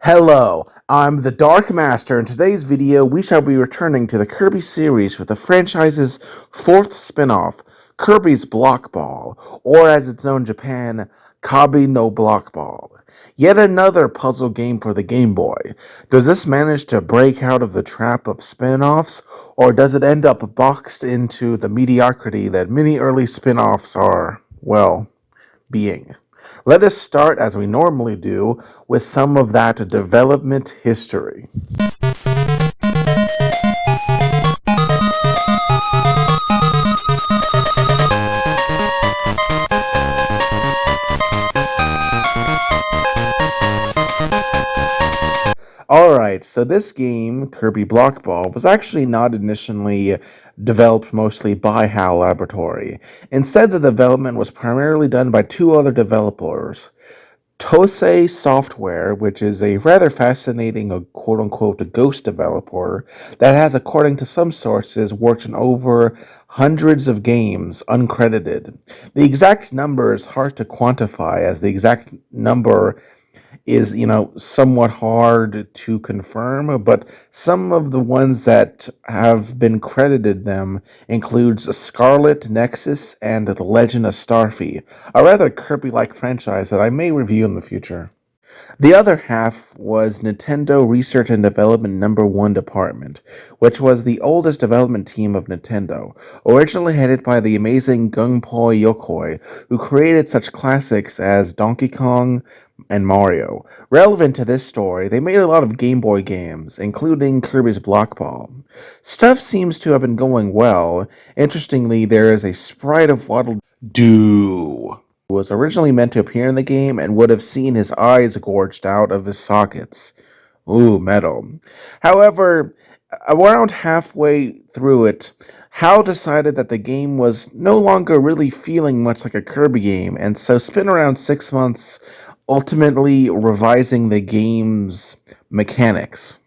Hello, I'm the Dark Master. In today's video, we shall be returning to the Kirby series with the franchise's fourth spin-off, Kirby's Block Ball, or as it's known in Japan, Kabi no Block Ball. Yet another puzzle game for the Game Boy. Does this manage to break out of the trap of spin-offs, or does it end up boxed into the mediocrity that many early spin-offs are, well, being? Let us start, as we normally do, with some of that development history. Alright, so this game, Kirby Block Ball, was actually not initially developed mostly by HAL Laboratory. Instead, the development was primarily done by two other developers. Tosei Software, which is a rather fascinating quote-unquote ghost developer that has, according to some sources, worked on over hundreds of games uncredited. The exact number is hard to quantify, as the exact number is, somewhat hard to confirm, but some of the ones that have been credited them includes Scarlet Nexus and The Legend of Starfy, a rather Kirby-like franchise that I may review in the future. The other half was Nintendo Research and Development No. 1 Department, which was the oldest development team of Nintendo, originally headed by the amazing Gunpei Yokoi, who created such classics as Donkey Kong and Mario. Relevant to this story, they made a lot of Game Boy games, including Kirby's Block Ball. Stuff seems to have been going well. Interestingly, there is a sprite of Waddle Doo was originally meant to appear in the game and would have seen his eyes gorged out of his sockets. Ooh, metal. However, around halfway through it, HAL decided that the game was no longer really feeling much like a Kirby game, and so spent around 6 months ultimately revising the game's mechanics.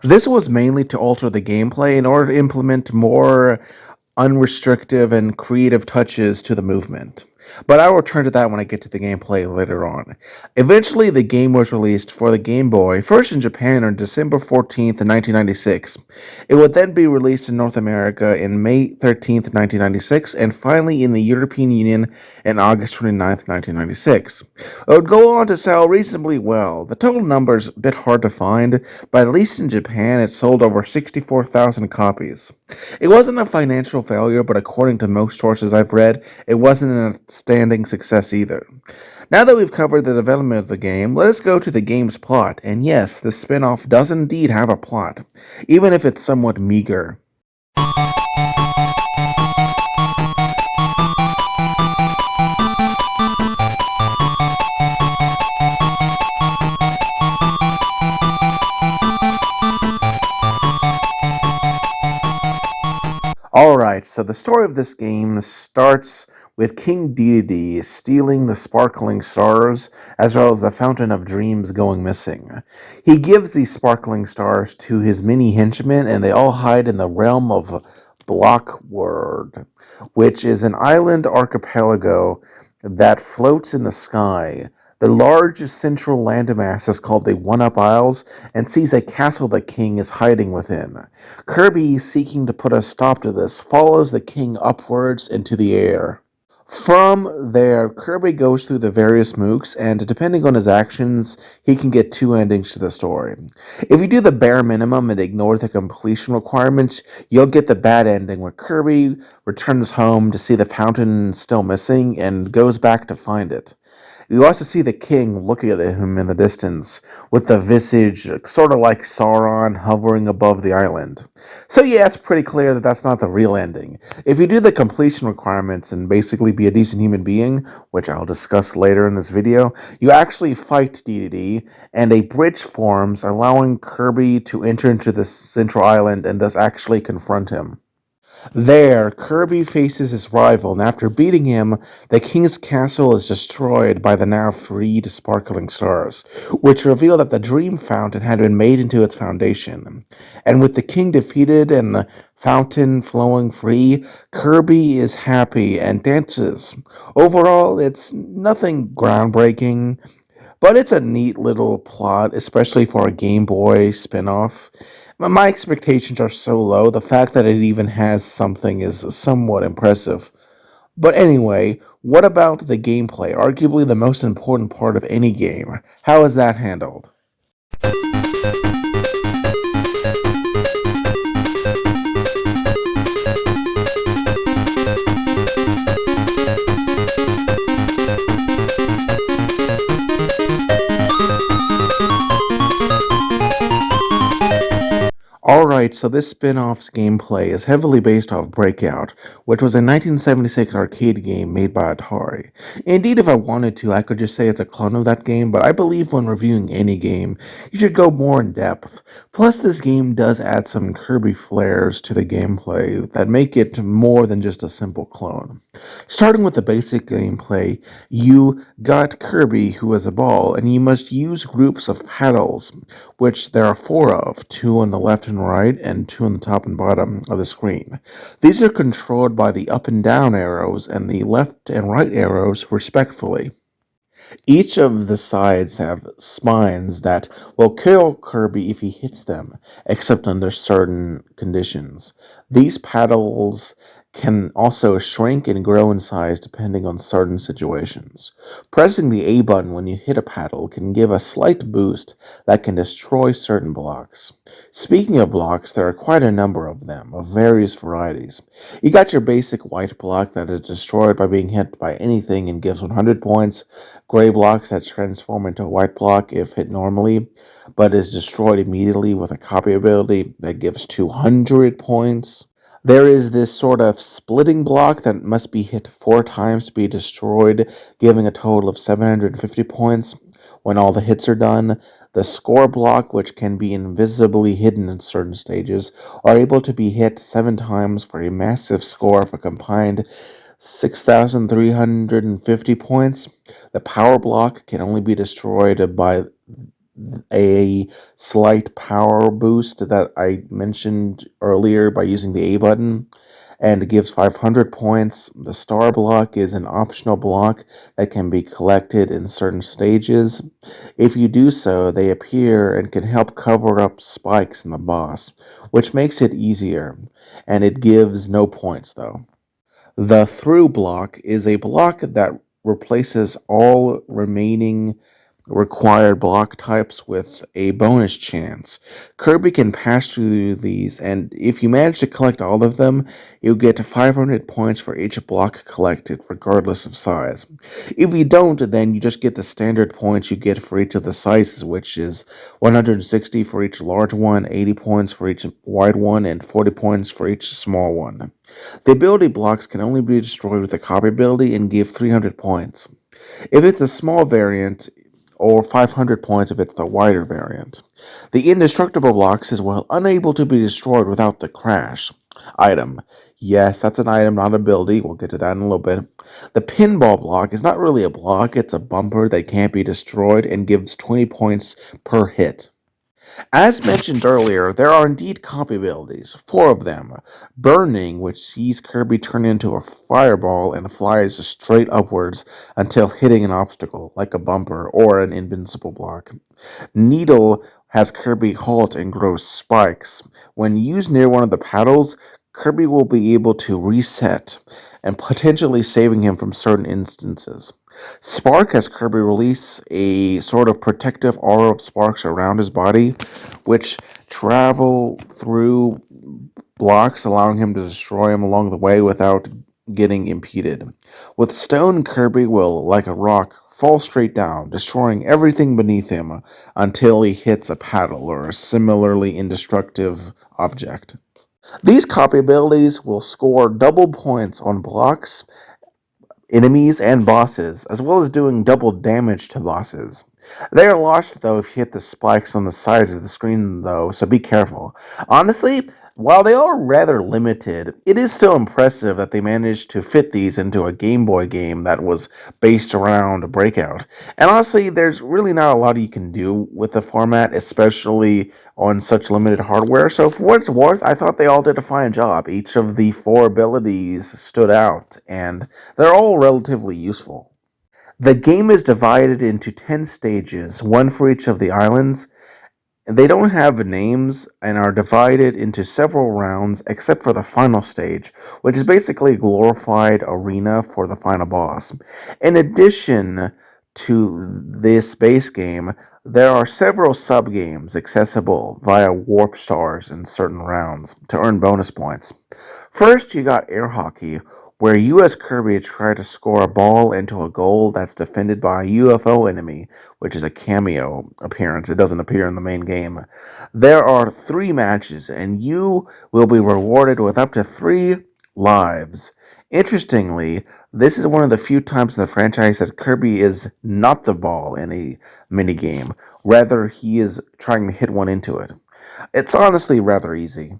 This was mainly to alter the gameplay in order to implement more unrestrictive and creative touches to the movement. But I'll return to that when I get to the gameplay later on. Eventually, the game was released for the Game Boy, first in Japan on December 14th, 1996. It would then be released in North America in May 13th, 1996, and finally in the European Union on August 29th, 1996. It would go on to sell reasonably well. The total number is a bit hard to find, but at least in Japan it sold over 64,000 copies. It wasn't a financial failure, but according to most sources I've read, it wasn't an outstanding success either. Now that we've covered the development of the game, let us go to the game's plot. And yes, the spin-off does indeed have a plot, even if it's somewhat meager. Alright, so the story of this game starts with King Dedede stealing the sparkling stars, as well as the Fountain of Dreams going missing. He gives these sparkling stars to his many henchmen, and they all hide in the realm of Blockward, which is an island archipelago that floats in the sky. The large central landmass is called the One-Up Isles and sees a castle the king is hiding within. Kirby, seeking to put a stop to this, follows the king upwards into the air. From there, Kirby goes through the various mooks, and depending on his actions, he can get two endings to the story. If you do the bare minimum and ignore the completion requirements, you'll get the bad ending where Kirby returns home to see the fountain still missing and goes back to find it. You also see the king looking at him in the distance, with the visage sort of like Sauron hovering above the island. So yeah, it's pretty clear that that's not the real ending. If you do the completion requirements and basically be a decent human being, which I'll discuss later in this video, you actually fight DDD, and a bridge forms, allowing Kirby to enter into the central island and thus actually confront him. There, Kirby faces his rival, and after beating him, the king's castle is destroyed by the now freed sparkling stars, which reveal that the dream fountain had been made into its foundation. And with the king defeated and the fountain flowing free, Kirby is happy and dances. Overall, it's nothing groundbreaking, but it's a neat little plot, especially for a Game Boy spinoff. My expectations are so low, the fact that it even has something is somewhat impressive. But anyway, what about the gameplay? Arguably the most important part of any game. How is that handled? Alright, so this spin off's gameplay is heavily based off Breakout, which was a 1976 arcade game made by Atari. Indeed, if I wanted to, I could just say it's a clone of that game, but I believe when reviewing any game, you should go more in depth. Plus, this game does add some Kirby flares to the gameplay that make it more than just a simple clone. Starting with the basic gameplay, you got Kirby, who is a ball, and you must use groups of paddles, which there are four of, two on the left and right, and two on the top and bottom of the screen. These are controlled by the up and down arrows and the left and right arrows, respectively. Each of the sides have spines that will kill Kirby if he hits them, except under certain conditions. These paddles can also shrink and grow in size depending on certain situations. Pressing the A button when you hit a paddle can give a slight boost that can destroy certain blocks. Speaking of blocks, there are quite a number of them, of various varieties. You got your basic white block that is destroyed by being hit by anything and gives 100 points, gray blocks that transform into a white block if hit normally, but is destroyed immediately with a copy ability that gives 200 points. There is this sort of splitting block that must be hit 4 times to be destroyed, giving a total of 750 points when all the hits are done. The score block, which can be invisibly hidden in certain stages, are able to be hit 7 times for a massive score of a combined 6,350 points. The power block can only be destroyed by a slight power boost that I mentioned earlier by using the A button, and it gives 500 points. The star block is an optional block that can be collected in certain stages. If you do so, they appear and can help cover up spikes in the boss, which makes it easier, and it gives no points though. The through block is a block that replaces all remaining required block types with a bonus chance. Kirby can pass through these, and if you manage to collect all of them, you'll get 500 points for each block collected, regardless of size. If you don't, then you just get the standard points you get for each of the sizes, which is 160 for each large one, 80 points for each wide one, and 40 points for each small one. The ability blocks can only be destroyed with a copy ability and give 300 points. If it's a small variant, or 500 points if it's the wider variant. The indestructible blocks is unable to be destroyed without the crash item. Yes, that's an item, not ability. We'll get to that in a little bit. The pinball block is not really a block, it's a bumper that can't be destroyed and gives 20 points per hit. As mentioned earlier, there are indeed copy abilities, 4 of them. Burning, which sees Kirby turn into a fireball and flies straight upwards until hitting an obstacle, like a bumper or an invincible block. Needle has Kirby halt and grow spikes. When used near one of the paddles, Kirby will be able to reset, and potentially saving him from certain instances. Spark has Kirby release a sort of protective aura of sparks around his body, which travel through blocks, allowing him to destroy them along the way without getting impeded. With Stone, Kirby will, like a rock, fall straight down, destroying everything beneath him until he hits a paddle or a similarly indestructible object. These copy abilities will score double points on blocks, enemies, and bosses, as well as doing double damage to bosses. They are lost though if you hit the spikes on the sides of the screen though, so be careful. Honestly, while they are rather limited, it is still impressive that they managed to fit these into a Game Boy game that was based around Breakout. And honestly, there's really not a lot you can do with the format, especially on such limited hardware. So for what it's worth, I thought they all did a fine job. Each of the four abilities stood out, and they're all relatively useful. The game is divided into 10 stages, one for each of the islands. They don't have names and are divided into several rounds except for the final stage, which is basically a glorified arena for the final boss. In addition to this base game, there are several sub-games accessible via warp stars in certain rounds to earn bonus points. First, you got air hockey, where you as Kirby try to score a ball into a goal that's defended by a UFO enemy, which is a cameo appearance. It doesn't appear in the main game. There are 3 matches, and you will be rewarded with up to 3 lives. Interestingly, this is one of the few times in the franchise that Kirby is not the ball in a minigame. Rather, he is trying to hit one into it. It's honestly rather easy.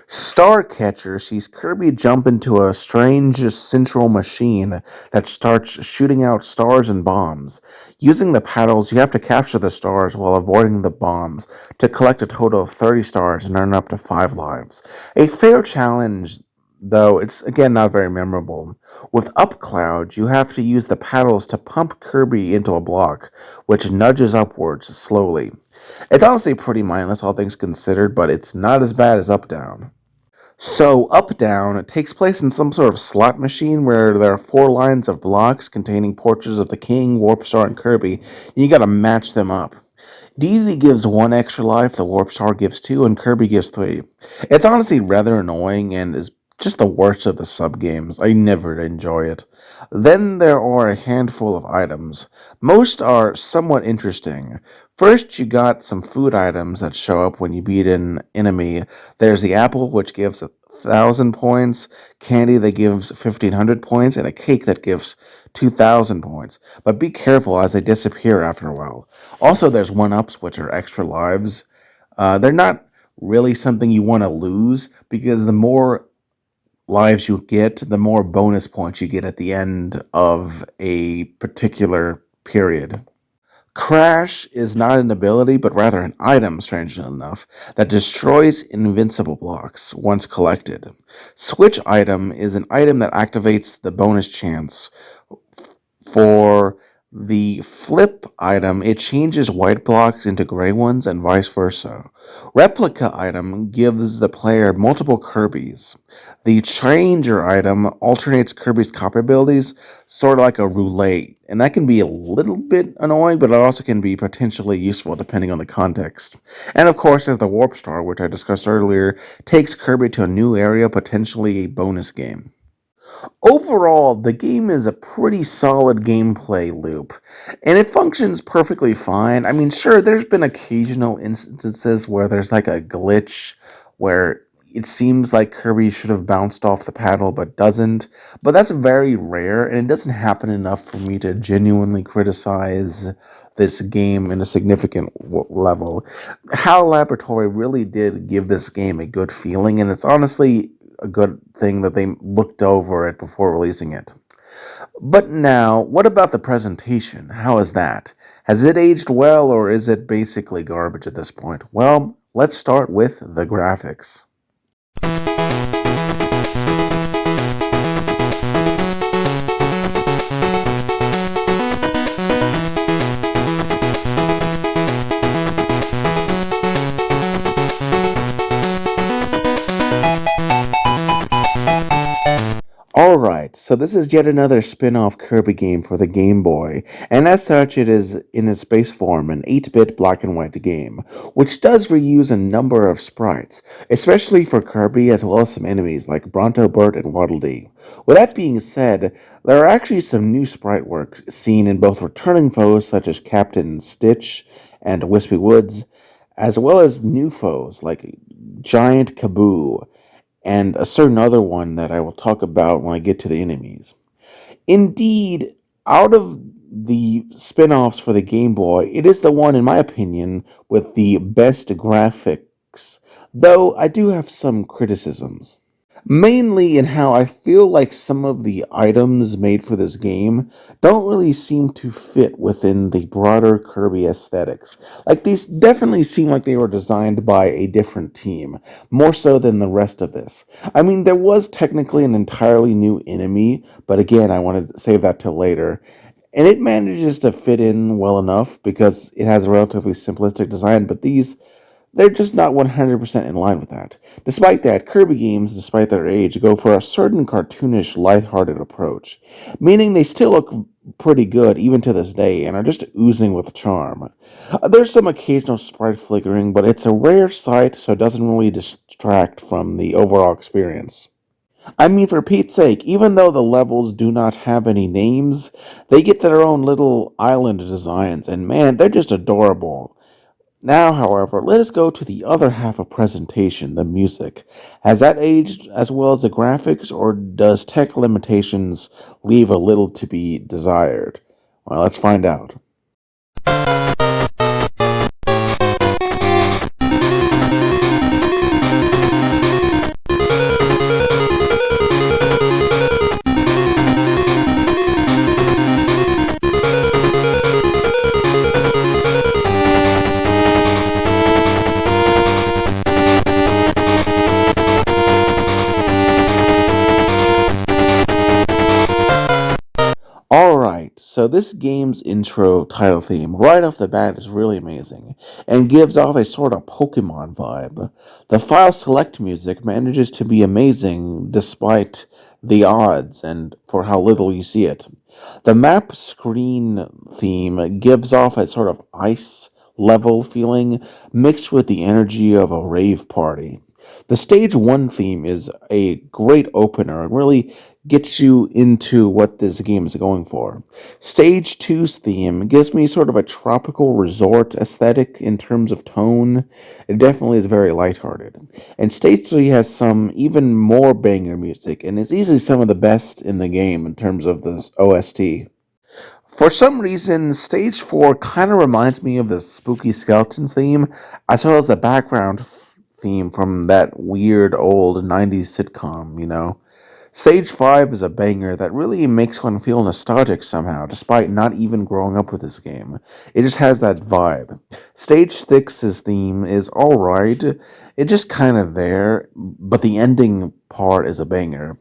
Starcatcher sees Kirby jump into a strange central machine that starts shooting out stars and bombs. Using the paddles, you have to capture the stars while avoiding the bombs to collect a total of 30 stars and earn up to 5 lives. A fair challenge, though it's again not very memorable. With Upcloud, you have to use the paddles to pump Kirby into a block, which nudges upwards slowly. It's honestly pretty mindless, all things considered, but it's not as bad as Up Down. So, Up Down takes place in some sort of slot machine where there are 4 lines of blocks containing portraits of the King, Warp Star, and Kirby, and you gotta match them up. Dedede gives 1 extra life, the Warp Star gives 2, and Kirby gives 3. It's honestly rather annoying and is just the worst of the sub-games. I never enjoy it. Then there are a handful of items. Most are somewhat interesting. First, you got some food items that show up when you beat an enemy. There's the apple, which gives 1,000 points, candy that gives 1,500 points, and a cake that gives 2,000 points. But be careful as they disappear after a while. Also, there's 1-ups, which are extra lives. They're not really something you want to lose because the more lives you get, the more bonus points you get at the end of a particular period. Crash is not an ability, but rather an item, strangely enough, that destroys invincible blocks once collected. Switch item is an item that activates the bonus chance. For the flip item, it changes white blocks into gray ones and vice versa. Replica item gives the player multiple Kirbys. The changer item alternates Kirby's copy abilities, sort of like a roulette, and that can be a little bit annoying, but it also can be potentially useful depending on the context. And of course, there's the Warp Star, which I discussed earlier, takes Kirby to a new area, potentially a bonus game. Overall, the game is a pretty solid gameplay loop, and it functions perfectly fine. I mean, sure, there's been occasional instances where there's like a glitch where it seems like Kirby should have bounced off the paddle but doesn't, but that's very rare, and it doesn't happen enough for me to genuinely criticize this game in a significant level. HAL Laboratory really did give this game a good feeling, and it's honestly a good thing that they looked over it before releasing it. But now, what about the presentation? How is that? Has it aged well, or is it basically garbage at this point? Well, let's start with the graphics. Alright, So this is yet another spin-off Kirby game for the Game Boy, and as such it is in its base form an 8-bit black and white game, which does reuse a number of sprites, especially for Kirby as well as some enemies like Bronto Burt and Waddle Dee. With that being said, there are actually some new sprite work seen in both returning foes such as Captain Stitch and Wispy Woods, as well as new foes like Giant Kaboo, and a certain other one that I will talk about when I get to the enemies. Indeed, out of the spin offs for the Game Boy, it is the one, in my opinion, with the best graphics, though I do have some criticisms. Mainly in how I feel like some of the items made for this game don't really seem to fit within the broader Kirby aesthetics. Like, these definitely seem like they were designed by a different team, more so than the rest of this. I mean, there was technically an entirely new enemy, but again, I want to save that till later. And it manages to fit in well enough because it has a relatively simplistic design, but they're just not 100% in line with that. Despite that, Kirby games, despite their age, go for a certain cartoonish, lighthearted approach, meaning they still look pretty good even to this day and are just oozing with charm. There's some occasional sprite flickering, but it's a rare sight, so it doesn't really distract from the overall experience. I mean, for Pete's sake, even though the levels do not have any names, they get their own little island designs, and man, they're just adorable. Now, however, let us go to the other half of presentation, the music. Has that aged as well as the graphics, or does tech limitations leave a little to be desired? Well, let's find out. Alright, so this game's intro title theme right off the bat is really amazing and gives off a sort of Pokemon vibe. The file select music manages to be amazing despite the odds and for how little you see it. The map screen theme gives off a sort of ice level feeling mixed with the energy of a rave party. The Stage 1 theme is a great opener and really gets you into what this game is going for. Stage 2's theme gives me sort of a tropical resort aesthetic in terms of tone. It definitely is very lighthearted. And Stage 3 has some even more banger music, and it's easily some of the best in the game in terms of this OST. For some reason, Stage 4 kind of reminds me of the Spooky Skeletons theme, as well as the background theme from that weird old 90s sitcom, you know. Stage 5 is a banger that really makes one feel nostalgic somehow, despite not even growing up with this game. It just has that vibe. Stage 6's theme is alright, it's just kind of there, but the ending part is a banger.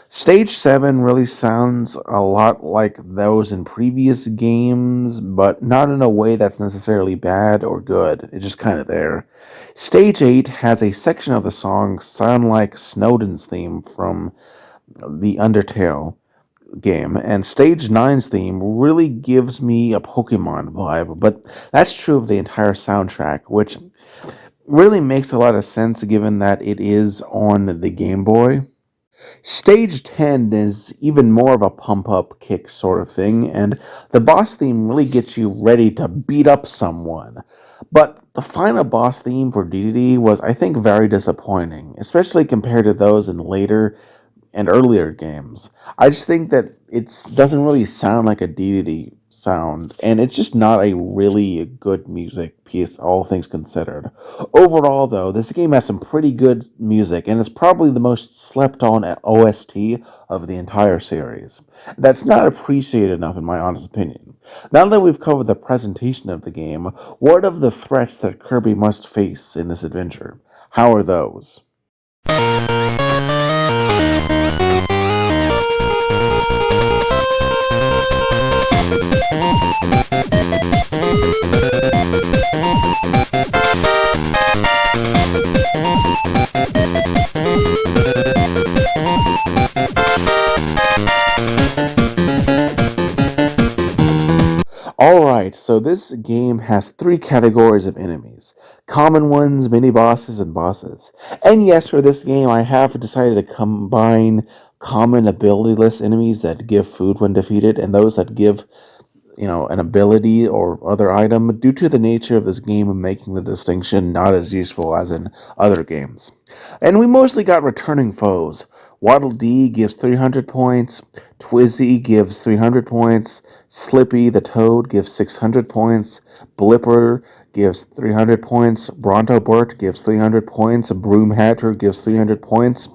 Stage 7 really sounds a lot like those in previous games, but not in a way that's necessarily bad or good. It's just kind of there. Stage 8 has a section of the song sound like Snowden's theme from the Undertale game, and Stage 9's theme really gives me a Pokemon vibe, but that's true of the entire soundtrack, which really makes a lot of sense given that it is on the Game Boy. Stage 10 is even more of a pump up kick sort of thing, and the boss theme really gets you ready to beat up someone. But the final boss theme for DDD was, I think, very disappointing, especially compared to those in later and earlier games. I just think that it doesn't really sound like a DDD sound, and it's just not a really good music piece, all things considered. Overall, though, this game has some pretty good music, and it's probably the most slept-on OST of the entire series. That's not appreciated enough, in my honest opinion. Now that we've covered the presentation of the game, what of the threats that Kirby must face in this adventure? How are those? So this game has three categories of enemies: common ones, mini bosses, and bosses. And yes, for this game, I have decided to combine common abilityless enemies that give food when defeated and those that give an ability or other item due to the nature of this game and making the distinction not as useful as in other games. And we mostly got returning foes. Waddle Dee gives 300 points, Twizzy gives 300 points, Slippy the Toad gives 600 points, Blipper gives 300 points, Bronto Burt gives 300 points, Broom Hatter gives 300 points,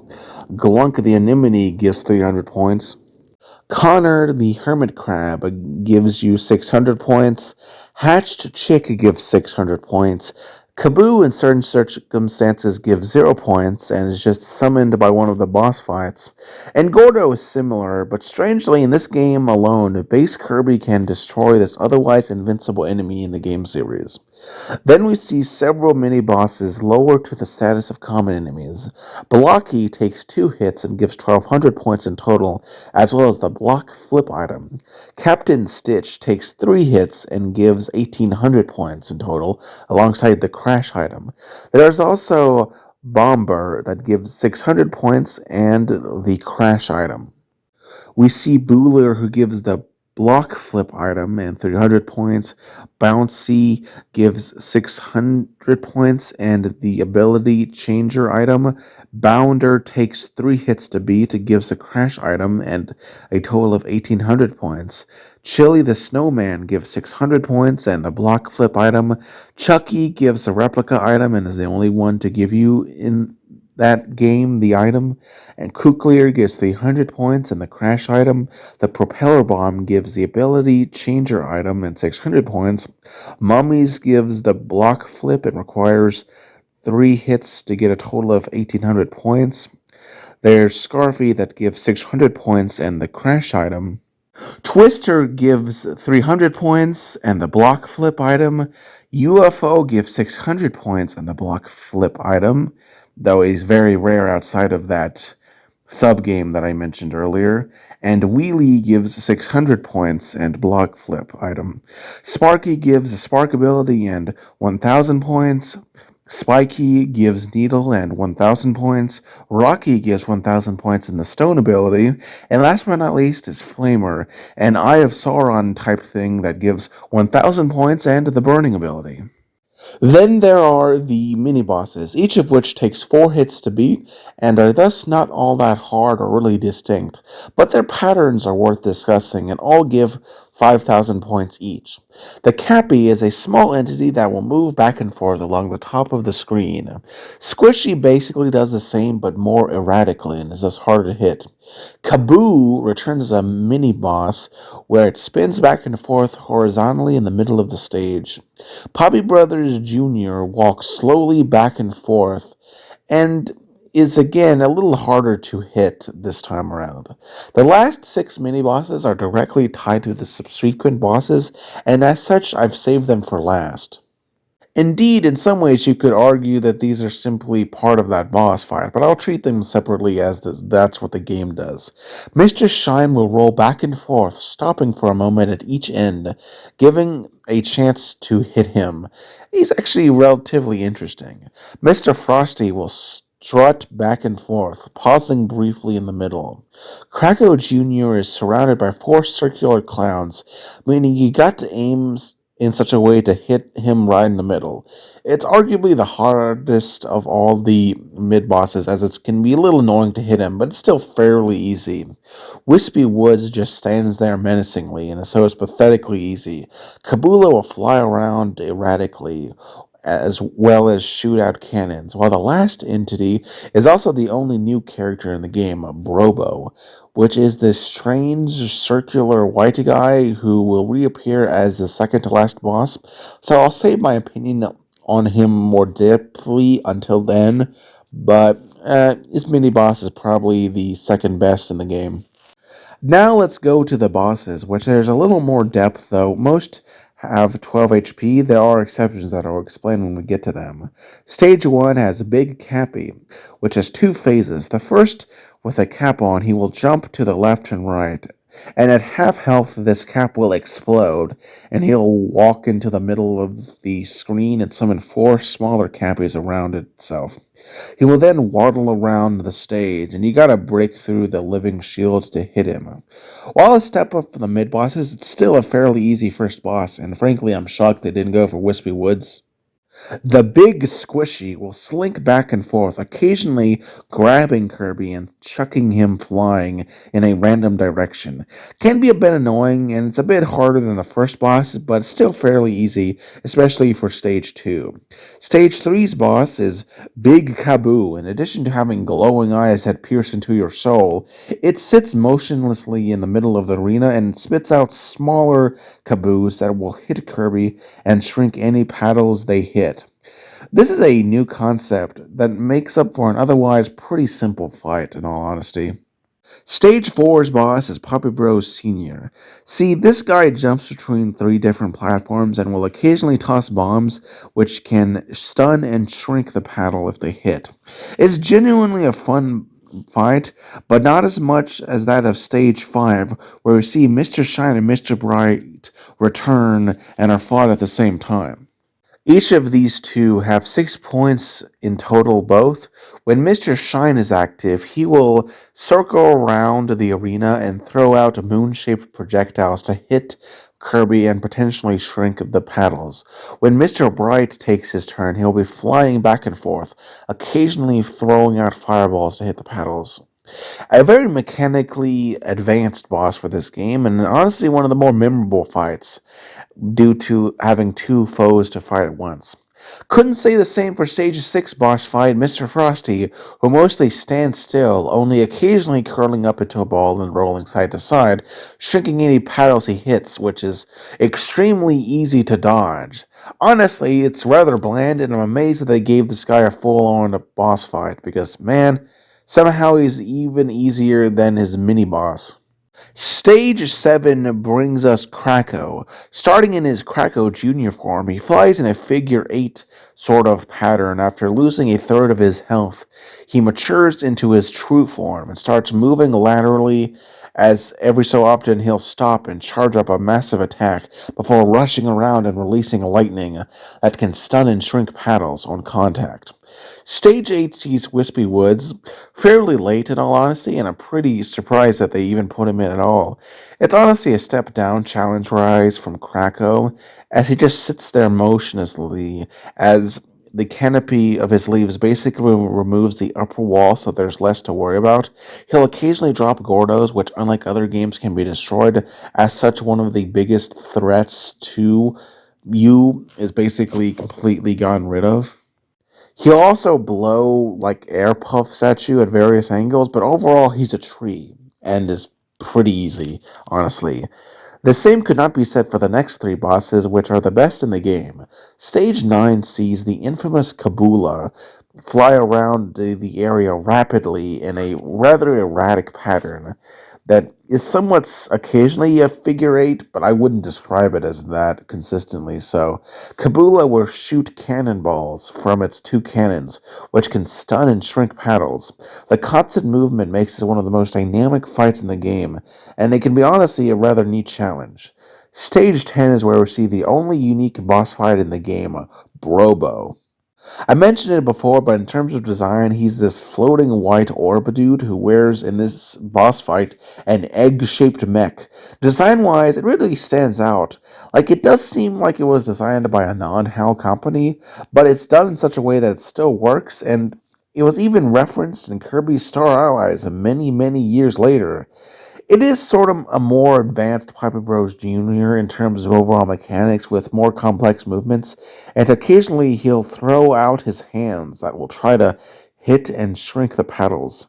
Glunk the Anemone gives 300 points, Connor the Hermit Crab gives you 600 points. Hatched Chick gives 600 points. Kaboo in certain circumstances gives 0 points and is just summoned by one of the boss fights. And Gordo is similar, but strangely in this game alone, base Kirby can destroy this otherwise invincible enemy in the game series. Then we see several mini-bosses lower to the status of common enemies. Blocky takes 2 hits and gives 1200 points in total, as well as the block flip item. Captain Stitch takes 3 hits and gives 1800 points in total, alongside the crash item. There's also Bomber that gives 600 points and the crash item. We see Bueller who gives the block flip item and 300 points. Bouncy gives 600 points and the ability changer item. Bounder takes 3 hits to beat, gives a crash item and a total of 1800 points. Chili the Snowman gives 600 points and the block flip item. Chucky gives the replica item and is the only one to give you in that game the item, and Kuklier gives 300 points and the crash item. The propeller bomb gives the ability changer item and 600 points. Mummies gives the block flip and requires 3 hits to get a total of 1800 points. There's Scarfy that gives 600 points and the crash item. Twister gives 300 points and the block flip item. UFO gives 600 points and the block flip item, though he's very rare outside of that sub-game that I mentioned earlier. And Wheelie gives 600 points and block flip item. Sparky gives a spark ability and 1000 points. Spiky gives Needle and 1000 points. Rocky gives 1000 points in the Stone ability. And last but not least is Flamer, an Eye of Sauron type thing that gives 1000 points and the Burning ability. Then there are the mini-bosses, each of which takes 4 hits to beat, and are thus not all that hard or really distinct, but their patterns are worth discussing and all give 5,000 points each. The Cappy is a small entity that will move back and forth along the top of the screen. Squishy basically does the same but more erratically and is thus harder to hit. Kaboo returns as a mini-boss where it spins back and forth horizontally in the middle of the stage. Poppy Brothers Jr. walks slowly back and forth and is again a little harder to hit this time around. The last 6 mini bosses are directly tied to the subsequent bosses, and as such, I've saved them for last. Indeed, in some ways, you could argue that these are simply part of that boss fight, but I'll treat them separately as that's what the game does. Mr. Shine will roll back and forth, stopping for a moment at each end, giving a chance to hit him. He's actually relatively interesting. Mr. Frosty will strut back and forth, pausing briefly in the middle. Krakow Jr. is surrounded by 4 circular clowns, meaning you got to aim in such a way to hit him right in the middle. It's arguably the hardest of all the mid-bosses, as it can be a little annoying to hit him, but it's still fairly easy. Wispy Woods just stands there menacingly, and so is pathetically easy. Kabula will fly around erratically, as well as shoot out cannons, while the last entity is also the only new character in the game, Brobo, which is this strange circular white guy who will reappear as the second to last boss. So I'll save my opinion on him more deeply until then, but his mini boss is probably the second best in the game. Now let's go to the bosses, which there's a little more depth though. Most have 12 HP. There are exceptions that I'll explain when we get to them. Stage 1 has Big Cappy, which has 2 phases. The first, with a cap on, he will jump to the left and right. And at half health, this cap will explode, and he'll walk into the middle of the screen and summon four smaller cappies around itself. He will then waddle around the stage, and you gotta break through the living shields to hit him. While a step up from the mid bosses, it's still a fairly easy first boss, and frankly, I'm shocked they didn't go for Wispy Woods. The big squishy will slink back and forth, occasionally grabbing Kirby and chucking him flying in a random direction. Can be a bit annoying, and it's a bit harder than the first boss, but it's still fairly easy, especially for Stage 2. Stage three's boss is Big Kaboo. In addition to having glowing eyes that pierce into your soul, it sits motionlessly in the middle of the arena and spits out smaller kaboos that will hit Kirby and shrink any paddles they hit. This is a new concept that makes up for an otherwise pretty simple fight, in all honesty. Stage four's boss is Puppy Bros Sr. See, this guy jumps between three different platforms and will occasionally toss bombs, which can stun and shrink the paddle if they hit. It's genuinely a fun fight, but not as much as that of Stage 5, where we see Mr. Shine and Mr. Bright return and are fought at the same time. Each of these two have 6 points in total both. When Mr. Shine is active, he will circle around the arena and throw out moon-shaped projectiles to hit Kirby and potentially shrink the paddles. When Mr. Bright takes his turn, he'll be flying back and forth, occasionally throwing out fireballs to hit the paddles. A very mechanically advanced boss for this game, and honestly one of the more memorable fights due to having two foes to fight at once. Couldn't say the same for Stage 6 boss fight, Mr. Frosty, who mostly stands still, only occasionally curling up into a ball and rolling side to side, shrinking any paddles he hits, which is extremely easy to dodge. Honestly, it's rather bland, and I'm amazed that they gave this guy a full-on boss fight, because, man, somehow he's even easier than his mini-boss. Stage 7 brings us Krako. Starting in his Krako Jr. form, he flies in a figure 8 sort of pattern. After losing a third of his health, he matures into his true form and starts moving laterally, as every so often he'll stop and charge up a massive attack before rushing around and releasing lightning that can stun and shrink paddles on contact. Stage 8 sees Wispy Woods fairly late, in all honesty, and I'm pretty surprised that they even put him in at all. It's honestly a step down challenge rise from Krako, as he just sits there motionlessly, as the canopy of his leaves basically removes the upper wall so there's less to worry about. He'll occasionally drop Gordos, which unlike other games can be destroyed. As such, one of the biggest threats to you is basically completely gotten rid of. He'll also blow like air puffs at you at various angles, but overall he's a tree and is pretty easy, honestly. The same could not be said for the next three bosses, which are the best in the game. Stage 9 sees the infamous Kabula fly around the area rapidly in a rather erratic pattern that is somewhat occasionally a figure 8, but I wouldn't describe it as that consistently. So, Kabula will shoot cannonballs from its two cannons, which can stun and shrink paddles. The constant movement makes it one of the most dynamic fights in the game, and it can be honestly a rather neat challenge. Stage 10 is where we see the only unique boss fight in the game, Brobo. I mentioned it before, but in terms of design, he's this floating white orb dude who wears, in this boss fight, an egg-shaped mech. Design-wise, it really stands out. Like, it does seem like it was designed by a non-HAL company, but it's done in such a way that it still works, and it was even referenced in Kirby's Star Allies many, many years later. It is sort of a more advanced Piper Bros. Jr. in terms of overall mechanics with more complex movements, and occasionally he'll throw out his hands that will try to hit and shrink the paddles.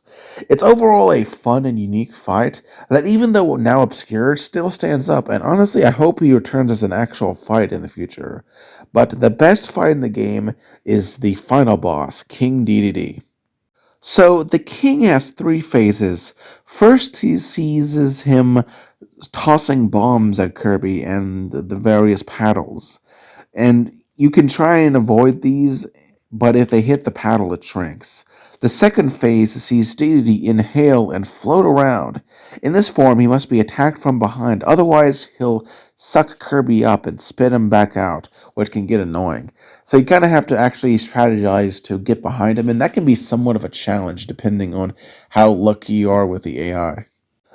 It's overall a fun and unique fight that, even though now obscure, still stands up, and honestly I hope he returns as an actual fight in the future. But the best fight in the game is the final boss, King Dedede. So the king has three phases. First, he seizes him tossing bombs at Kirby and the various paddles. And you can try and avoid these but if they hit the paddle, it shrinks. The second phase sees Dedede inhale and float around. In this form, he must be attacked from behind, otherwise, he'll suck Kirby up and spit him back out, which can get annoying. So you kind of have to actually strategize to get behind him, and that can be somewhat of a challenge depending on how lucky you are with the AI.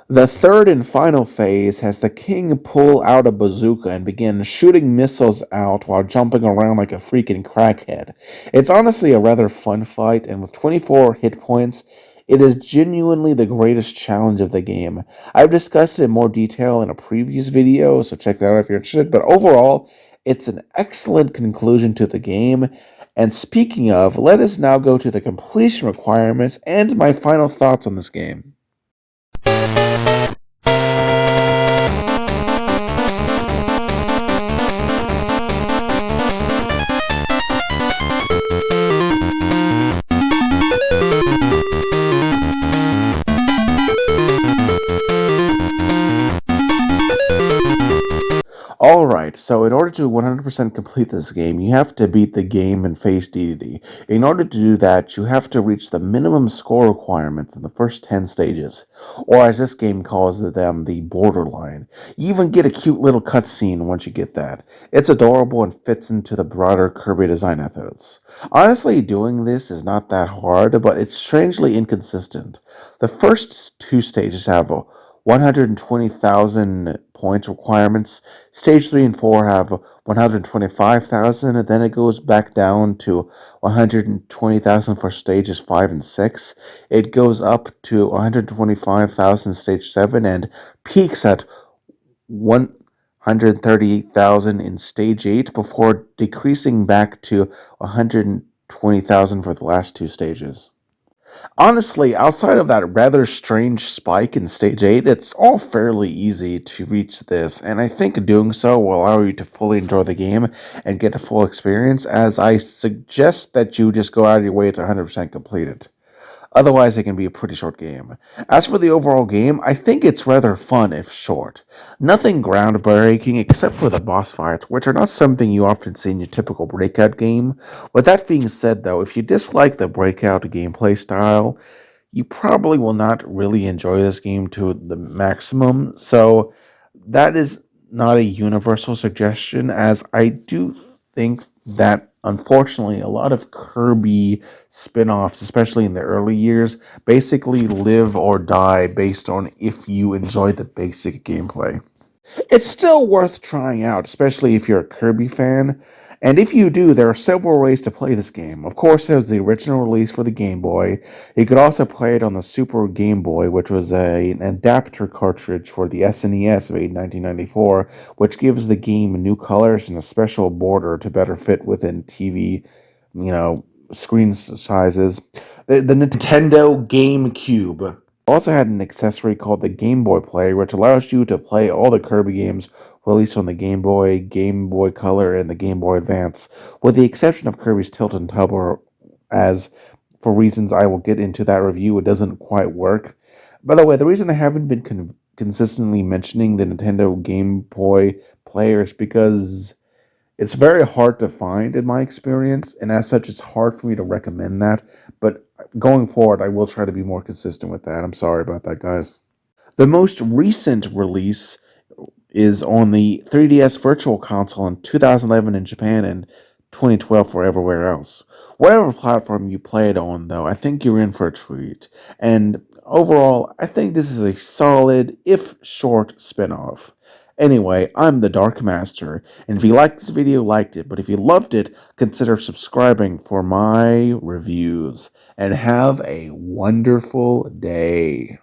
The third and final phase has the king pull out a bazooka and begin shooting missiles out while jumping around like a freaking crackhead. It's honestly a rather fun fight, and with 24 hit points, it is genuinely the greatest challenge of the game. I've discussed it in more detail in a previous video, so check that out if you're interested, but overall, it's an excellent conclusion to the game. And speaking of, let us now go to the completion requirements and my final thoughts on this game. Alright, so in order to 100% complete this game, you have to beat the game and face Dedede. In order to do that, you have to reach the minimum score requirements in the first 10 stages, or as this game calls them, the borderline. You even get a cute little cutscene once you get that. It's adorable and fits into the broader Kirby design ethos. Honestly, doing this is not that hard, but it's strangely inconsistent. The first two stages have a 120,000 point requirements. Stage 3 and 4 have 125,000, and then it goes back down to 120,000 for stages 5 and 6. It goes up to 125,000 stage 7 and peaks at 138,000 in stage 8 before decreasing back to 120,000 for the last two stages. Honestly, outside of that rather strange spike in stage 8, it's all fairly easy to reach this, and I think doing so will allow you to fully enjoy the game and get a full experience, as I suggest that you just go out of your way to 100% complete it. Otherwise, it can be a pretty short game. As for the overall game, I think it's rather fun if short. Nothing groundbreaking except for the boss fights, which are not something you often see in your typical Breakout game. With that being said, though, if you dislike the Breakout gameplay style, you probably will not really enjoy this game to the maximum. So that is not a universal suggestion, as I do think that unfortunately a lot of Kirby spin-offs, especially in the early years, basically live or die based on if you enjoy the basic gameplay. It's still worth trying out, especially if you're a Kirby fan. And if you do, there are several ways to play this game. Of course, there's the original release for the Game Boy. You could also play it on the Super Game Boy, which was an adapter cartridge for the SNES made in 1994, which gives the game new colors and a special border to better fit within TV, screen sizes. The Nintendo GameCube also had an accessory called the Game Boy Player, which allows you to play all the Kirby games released on the Game Boy Color, and the Game Boy Advance, with the exception of Kirby's Tilt and Tumble, as for reasons I will get into that review, it doesn't quite work. By the way, the reason I haven't been consistently mentioning the Nintendo Game Boy Player is because it's very hard to find in my experience, and as such, it's hard for me to recommend that. But going forward, I will try to be more consistent with that. I'm sorry about that, guys. The most recent release is on the 3DS Virtual Console in 2011 in Japan and 2012 for everywhere else. Whatever platform you play it on, though, I think you're in for a treat. And overall, I think this is a solid, if short, spin-off. Anyway, I'm the Dark Master, and if you liked this video, liked it, but if you loved it, consider subscribing for my reviews, and have a wonderful day.